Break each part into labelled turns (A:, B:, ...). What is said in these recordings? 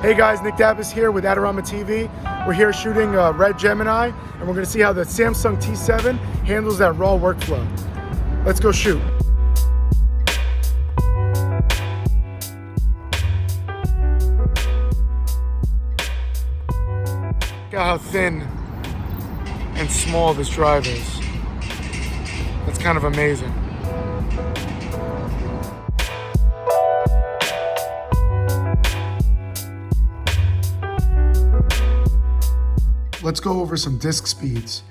A: Hey guys, Nick Dabas here with Adorama TV. We're here shooting Red Gemini, and we're gonna see how the Samsung T7 handles that raw workflow. Let's go shoot. Look at how thin and small this drive is. That's kind of amazing. Let's go over some disk speeds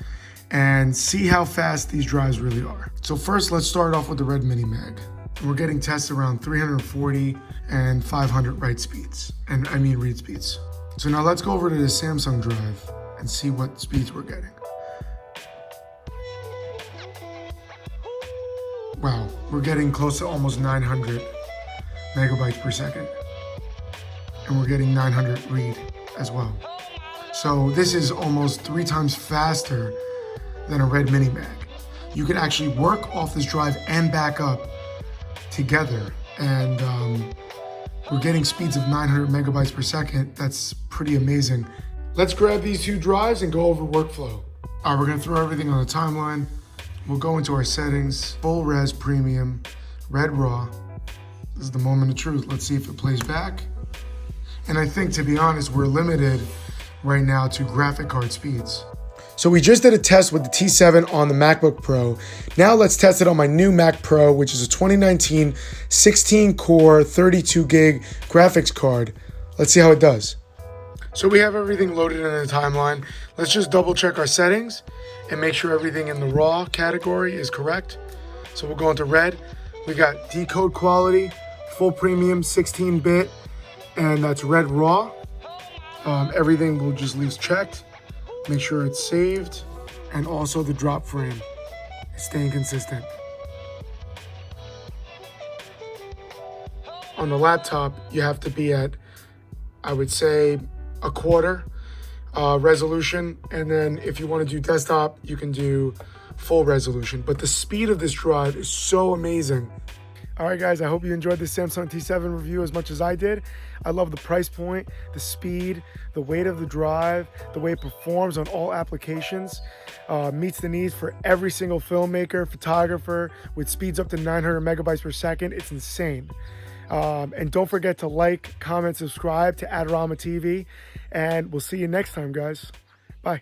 A: and see how fast these drives really are. So first, let's start off with the Red Mini Mag. We're getting tests around 340 and 500 write speeds, and I mean read speeds. So now let's go over to the Samsung drive and see what speeds we're getting. Wow, we're getting close to almost 900 megabytes per second. And we're getting 900 read as well. So this is almost 3 times faster than a Red Mini Mag. You can actually work off this drive and back up together. And we're getting speeds of 900 megabytes per second. That's pretty amazing. Let's grab these 2 drives and go over workflow. All right, we're gonna throw everything on the timeline. We'll go into our settings, full res premium, red raw. This is the moment of truth. Let's see if it plays back. And I think, to be honest, we're limited right now to graphic card speeds. So we just did a test with the T7 on the MacBook Pro. Now let's test it on my new Mac Pro, which is a 2019 16-core 32 gig graphics card. Let's see how it does. So we have everything loaded in the timeline. Let's just double check our settings and make sure everything in the raw category is correct. So we'll go into red. We got decode quality, full premium 16-bit, and that's red raw. Everything will just leave checked. Make sure it's saved, and also the drop frame is staying consistent. On the laptop, you have to be at, I would say, a quarter resolution, and then if you want to do desktop, you can do full resolution. But the speed of this drive is so amazing. All right, guys, I hope you enjoyed this Samsung T7 review as much as I did. I love the price point, the speed, the weight of the drive, the way it performs on all applications. Meets the needs for every single filmmaker, photographer, with speeds up to 900 megabytes per second. It's insane. And don't forget to like, comment, subscribe to Adorama TV, and we'll see you next time, guys. Bye.